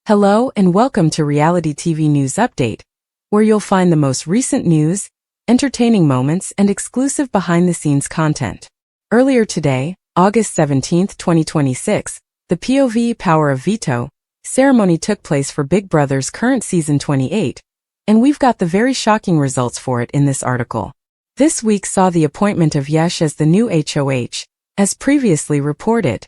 Hello and welcome to Reality TV News Update, where you'll find the most recent news, entertaining moments, and exclusive behind-the-scenes content. Earlier today, August 17, 2026, the POV Power of Veto ceremony took place for Big Brother's current season 28, and we've got the very shocking results for it in this article. This week saw the appointment of Yash as the new HOH, as previously reported.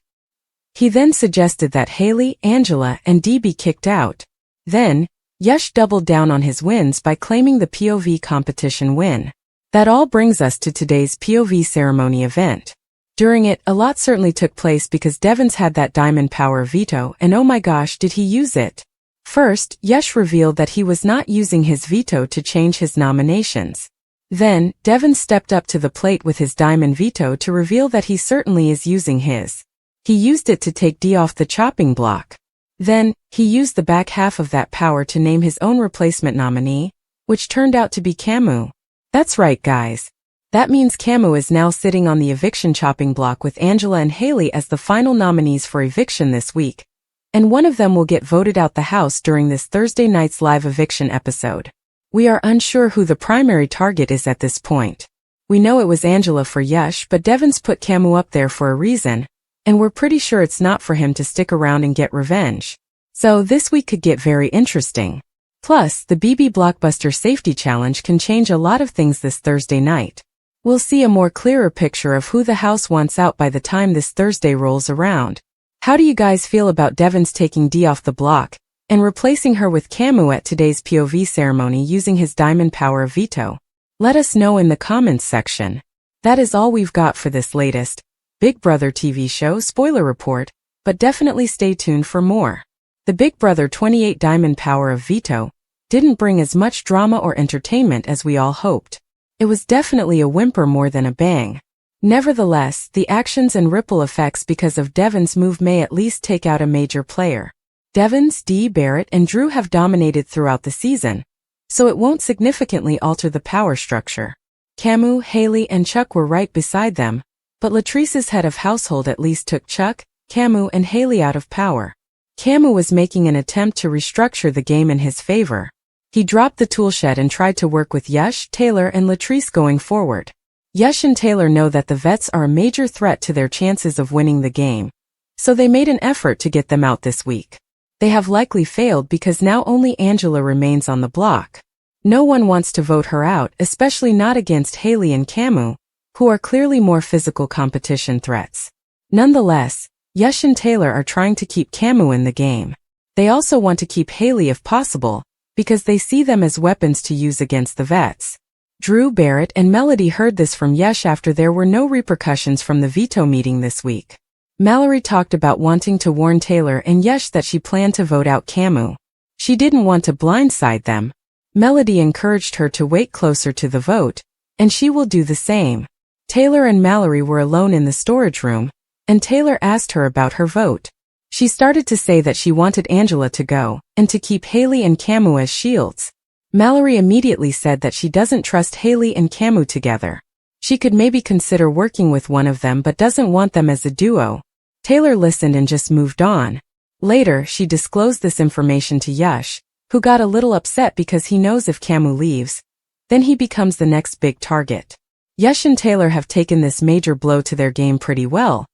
He then suggested that Haley, Angela, and Dee be kicked out. Then, Yash doubled down on his wins by claiming the POV competition win. That all brings us to today's POV ceremony event. During it, a lot certainly took place because Devens had that diamond power veto, and oh my gosh, did he use it. First, Yash revealed that he was not using his veto to change his nominations. Then, Devens stepped up to the plate with his diamond veto to reveal that he certainly is using his. He used it to take Dee off the chopping block. Then, he used the back half of that power to name his own replacement nominee, which turned out to be Kamu. That's right, guys. That means Kamu is now sitting on the eviction chopping block with Angela and Haley as the final nominees for eviction this week, and one of them will get voted out the house during this Thursday night's live eviction episode. We are unsure who the primary target is at this point. We know it was Angela for Yash, but Devens put Kamu up there for a reason, and we're pretty sure it's not for him to stick around and get revenge. So this week could get very interesting. Plus, the BB Blockbuster Safety Challenge can change a lot of things this Thursday night. We'll see a more clearer picture of who the house wants out by the time this Thursday rolls around. How do you guys feel about Devens taking Dee off the block and replacing her with Kamu at today's POV ceremony using his diamond power veto? Let us know in the comments section. That is all we've got for this latest Big Brother TV show spoiler report, but definitely stay tuned for more. The Big Brother 28 Diamond Power of Veto didn't bring as much drama or entertainment as we all hoped. It was definitely a whimper more than a bang. Nevertheless, the actions and ripple effects because of Devens' move may at least take out a major player. Devens, Dee, Barrett, and Drew have dominated throughout the season, so it won't significantly alter the power structure. Kamu, Haley, and Chuck were right beside them, but Latrice's head of household at least took Chuck, Kamu, and Haley out of power. Kamu was making an attempt to restructure the game in his favor. He dropped the toolshed and tried to work with Yash, Taylor, and Latrice going forward. Yash and Taylor know that the vets are a major threat to their chances of winning the game, so they made an effort to get them out this week. They have likely failed because now only Angela remains on the block. No one wants to vote her out, especially not against Haley and Kamu, who are clearly more physical competition threats. Nonetheless, Yash and Taylor are trying to keep Kamu in the game. They also want to keep Haley if possible, because they see them as weapons to use against the vets. Drew, Barrett, and Melody heard this from Yash after there were no repercussions from the veto meeting this week. Mallory talked about wanting to warn Taylor and Yash that she planned to vote out Kamu. She didn't want to blindside them. Melody encouraged her to wait closer to the vote, and she will do the same. Taylor and Mallory were alone in the storage room, and Taylor asked her about her vote. She started to say that she wanted Angela to go, and to keep Haley and Kamu as shields. Mallory immediately said that she doesn't trust Haley and Kamu together. She could maybe consider working with one of them but doesn't want them as a duo. Taylor listened and just moved on. Later, she disclosed this information to Yash, who got a little upset because he knows if Kamu leaves, then he becomes the next big target. Yash and Taylor have taken this major blow to their game pretty well,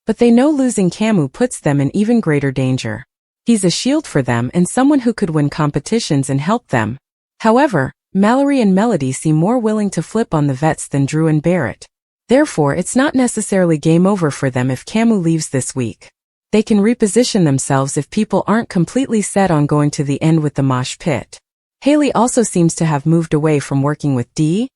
but they know losing Kamu puts them in even greater danger. He's a shield for them and someone who could win competitions and help them. However, Mallory and Melody seem more willing to flip on the vets than Drew and Barrett. Therefore, it's not necessarily game over for them if Kamu leaves this week. They can reposition themselves if people aren't completely set on going to the end with the mosh pit. Haley also seems to have moved away from working with Dee,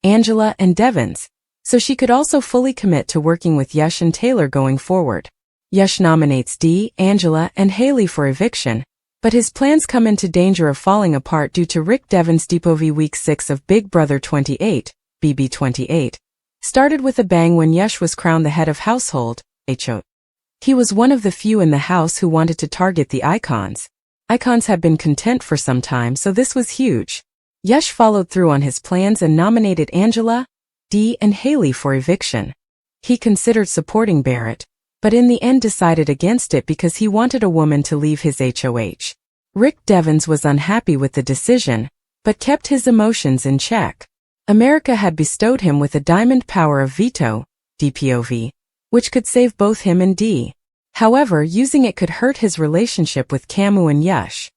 Angela, and Devens, so she could also fully commit to working with Yash and Taylor going forward. Yash nominates Dee, Angela, and Haley for eviction, but his plans come into danger of falling apart due to Rick Devens' POV Week 6 of Big Brother 28, BB 28. Started with a bang when Yash was crowned the head of household, HO. He was one of the few in the house who wanted to target the icons. Icons have been content for some time, so this was huge. Yash followed through on his plans and nominated Angela, Dee, and Haley for eviction. He considered supporting Barrett, but in the end decided against it because he wanted a woman to leave his HOH. Devens was unhappy with the decision, but kept his emotions in check. America had bestowed him with a diamond power of veto, DPOV, which could save both him and D. However, using it could hurt his relationship with Kamu and Yash.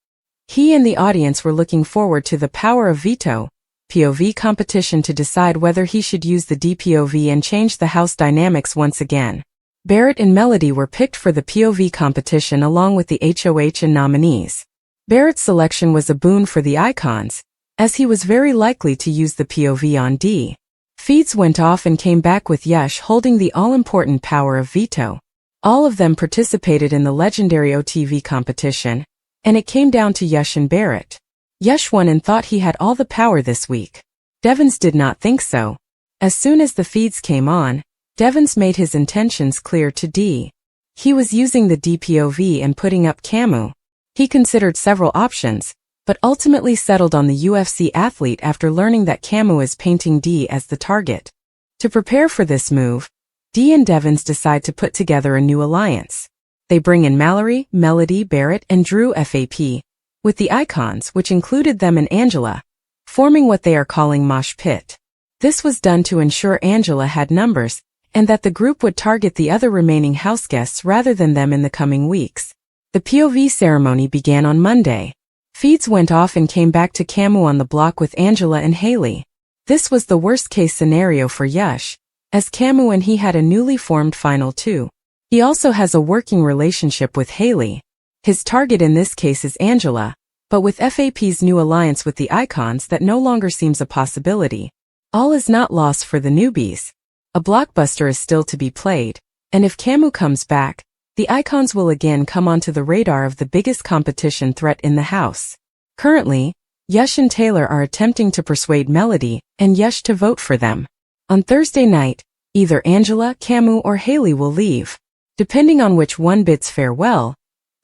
He and the audience were looking forward to the power of veto, POV competition to decide whether he should use the DPOV and change the house dynamics once again. Barrett and Melody were picked for the POV competition along with the HOH and nominees. Barrett's selection was a boon for the icons, as he was very likely to use the POV on D. Feeds went off and came back with Yash holding the all-important power of veto. All of them participated in the legendary OTV competition, and it came down to Yash and Barrett. Yash won and thought he had all the power this week. Devens did not think so. As soon as the feeds came on, Devens made his intentions clear to D. He was using the DPOV and putting up Kamu. He considered several options, but ultimately settled on the UFC athlete after learning that Kamu is painting D as the target. To prepare for this move, D and Devens decide to put together a new alliance. They bring in Mallory, Melody, Barrett, and Drew FAP, with the icons, which included them and Angela, forming what they are calling Mosh Pit. This was done to ensure Angela had numbers, and that the group would target the other remaining house guests rather than them in the coming weeks. The POV ceremony began on Monday. Feeds went off and came back to Kamu on the block with Angela and Haley. This was the worst-case scenario for Yash, as Kamu and he had a newly formed Final Two. He also has a working relationship with Haley. His target in this case is Angela, but with FAP's new alliance with the icons that no longer seems a possibility. All is not lost for the newbies. A blockbuster is still to be played, and if Kamu comes back, the icons will again come onto the radar of the biggest competition threat in the house. Currently, Yash and Taylor are attempting to persuade Melody and Yash to vote for them. On Thursday night, either Angela, Kamu, or Haley will leave. Depending on which one bids farewell,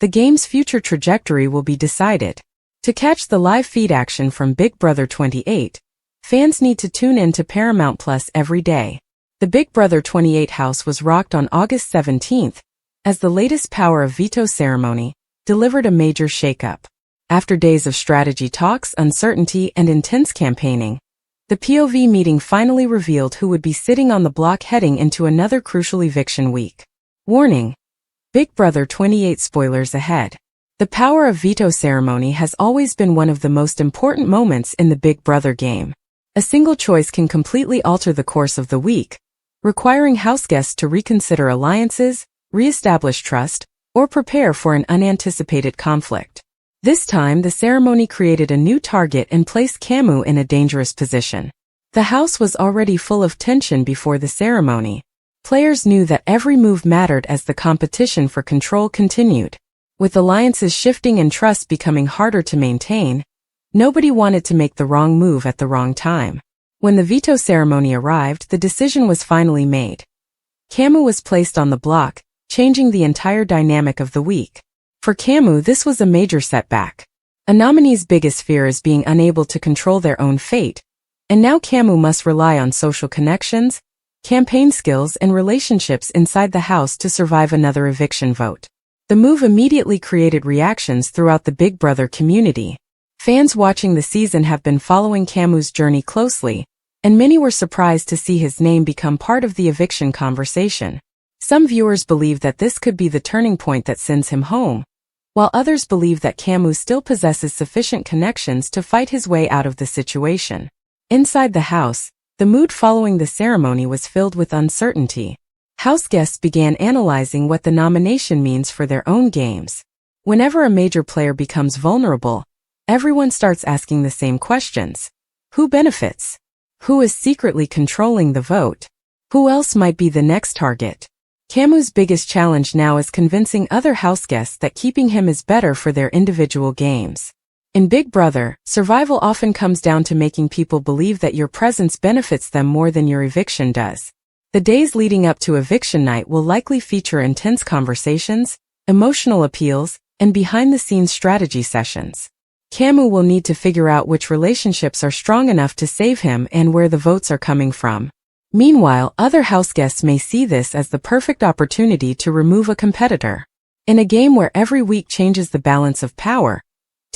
the game's future trajectory will be decided. To catch the live feed action from Big Brother 28, fans need to tune in to Paramount Plus every day. The Big Brother 28 house was rocked on August 17th, as the latest Power of Veto ceremony delivered a major shakeup. After days of strategy talks, uncertainty, and intense campaigning, the POV meeting finally revealed who would be sitting on the block heading into another crucial eviction week. Warning: Big Brother 28 spoilers ahead. The Power of Veto ceremony has always been one of the most important moments in the Big Brother game. A single choice can completely alter the course of the week, requiring house guests to reconsider alliances, re-establish trust, or prepare for an unanticipated conflict. This time, the ceremony created a new target and placed Kamu in a dangerous position. The house was already full of tension before the ceremony. Players knew that every move mattered as the competition for control continued. With alliances shifting and trust becoming harder to maintain, nobody wanted to make the wrong move at the wrong time. When the veto ceremony arrived, the decision was finally made. Kamu was placed on the block, changing the entire dynamic of the week. For Kamu, this was a major setback. A nominee's biggest fear is being unable to control their own fate, and now Kamu must rely on social connections, campaign skills, and relationships inside the house to survive another eviction vote. The move immediately created reactions throughout the Big Brother community. Fans watching the season have been following Kamu's journey closely, and many were surprised to see his name become part of the eviction conversation. Some viewers believe that this could be the turning point that sends him home, while others believe that Kamu still possesses sufficient connections to fight his way out of the situation. Inside the house, the mood following the ceremony was filled with uncertainty. House guests began analyzing what the nomination means for their own games. Whenever a major player becomes vulnerable, everyone starts asking the same questions. Who benefits? Who is secretly controlling the vote? Who else might be the next target? Kamu's biggest challenge now is convincing other house guests that keeping him is better for their individual games. In Big Brother, survival often comes down to making people believe that your presence benefits them more than your eviction does. The days leading up to eviction night will likely feature intense conversations, emotional appeals, and behind-the-scenes strategy sessions. Kamu will need to figure out which relationships are strong enough to save him and where the votes are coming from. Meanwhile, other house guests may see this as the perfect opportunity to remove a competitor. In a game where every week changes the balance of power,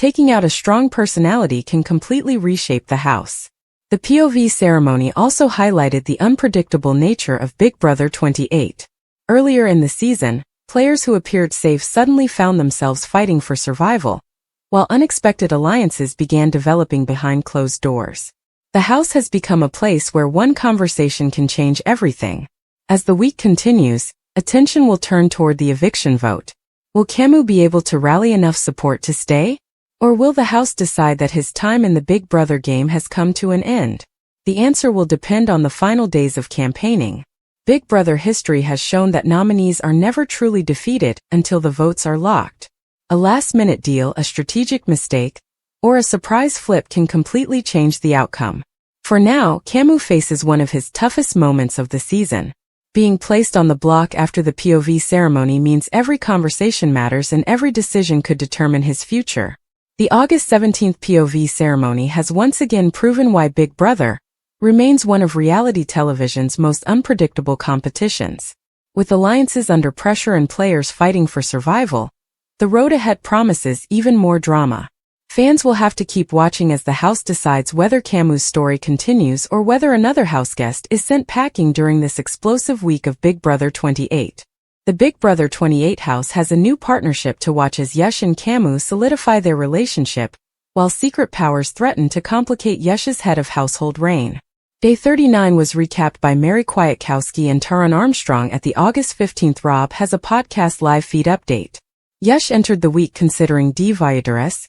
Taking out a strong personality can completely reshape the house. The POV ceremony also highlighted the unpredictable nature of Big Brother 28. Earlier in the season, players who appeared safe suddenly found themselves fighting for survival, while unexpected alliances began developing behind closed doors. The house has become a place where one conversation can change everything. As the week continues, attention will turn toward the eviction vote. Will Kamu be able to rally enough support to stay? Or will the house decide that his time in the Big Brother game has come to an end? The answer will depend on the final days of campaigning. Big Brother history has shown that nominees are never truly defeated until the votes are locked. A last-minute deal, a strategic mistake, or a surprise flip can completely change the outcome. For now, Kamu faces one of his toughest moments of the season. Being placed on the block after the POV ceremony means every conversation matters and every decision could determine his future. The August 17th POV ceremony has once again proven why Big Brother remains one of reality television's most unpredictable competitions. With alliances under pressure and players fighting for survival, the road ahead promises even more drama. Fans will have to keep watching as the house decides whether Kamu's story continues or whether another house guest is sent packing during this explosive week of Big Brother 28. The Big Brother 28 house has a new partnership to watch as Yash and Kamu solidify their relationship, while secret powers threaten to complicate Yash's head of household reign. Day 39 was recapped by Mary Kwiatkowski and Taran Armstrong at the August 15th. Rob has a podcast live feed update. Yash entered the week considering Devens,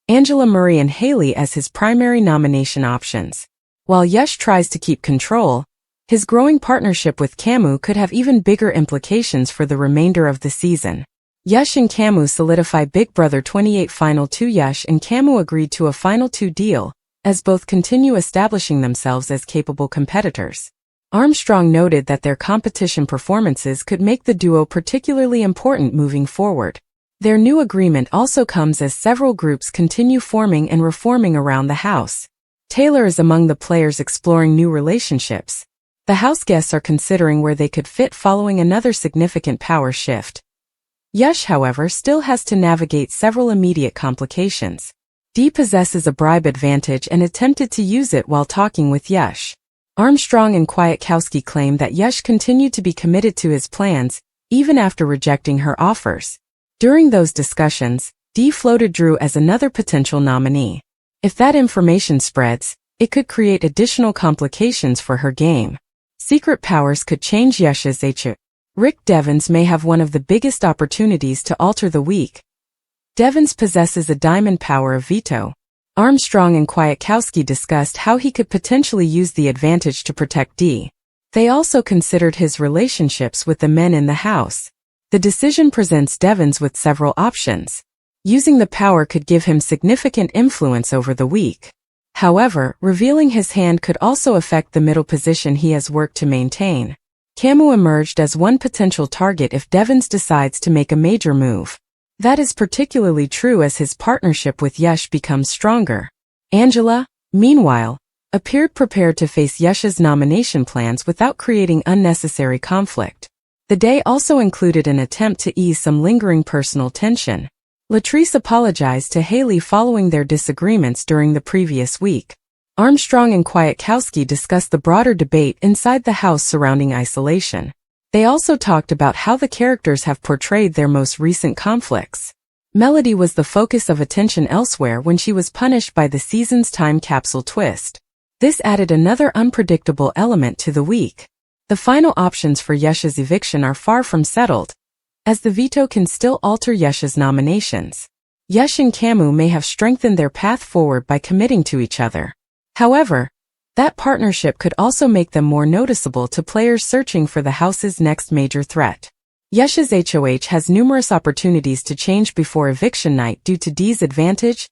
Angela Murray and Haley as his primary nomination options. While Yash tries to keep control, his growing partnership with Kamu could have even bigger implications for the remainder of the season. Yash and Kamu solidify Big Brother 28 Final 2. Yash and Kamu agreed to a Final 2 deal, as both continue establishing themselves as capable competitors. Armstrong noted that their competition performances could make the duo particularly important moving forward. Their new agreement also comes as several groups continue forming and reforming around the house. Taylor is among the players exploring new relationships. The house guests are considering where they could fit following another significant power shift. Yash, however, still has to navigate several immediate complications. Dee possesses a bribe advantage and attempted to use it while talking with Yash. Armstrong and Kwiatkowski claim that Yash continued to be committed to his plans, even after rejecting her offers. During those discussions, Dee floated Drew as another potential nominee. If that information spreads, it could create additional complications for her game. Secret powers could change Yash's HO. Rick Devens may have one of the biggest opportunities to alter the week. Devens possesses a diamond power of veto. Armstrong and Kwiatkowski discussed how he could potentially use the advantage to protect Dee. They also considered his relationships with the men in the house. The decision presents Devens with several options. Using the power could give him significant influence over the week. However, revealing his hand could also affect the middle position he has worked to maintain. Kamu emerged as one potential target if Devens decides to make a major move. That is particularly true as his partnership with Yash becomes stronger. Angela, meanwhile, appeared prepared to face Yash's nomination plans without creating unnecessary conflict. The day also included an attempt to ease some lingering personal tension. Latrice apologized to Haley following their disagreements during the previous week. Armstrong and Kwiatkowski discussed the broader debate inside the house surrounding isolation. They also talked about how the characters have portrayed their most recent conflicts. Melody was the focus of attention elsewhere when she was punished by the season's time capsule twist. This added another unpredictable element to the week. The final options for Yash's eviction are far from settled, as the veto can still alter Yash's nominations. Yash and Kamu may have strengthened their path forward by committing to each other. However, that partnership could also make them more noticeable to players searching for the house's next major threat. Yash's HOH has numerous opportunities to change before eviction night due to Dee's advantage,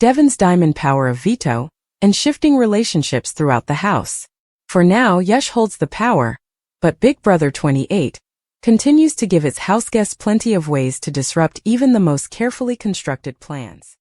Devens' diamond power of veto, and shifting relationships throughout the house. For now, Yash holds the power, but Big Brother 28 continues to give its house guests plenty of ways to disrupt even the most carefully constructed plans.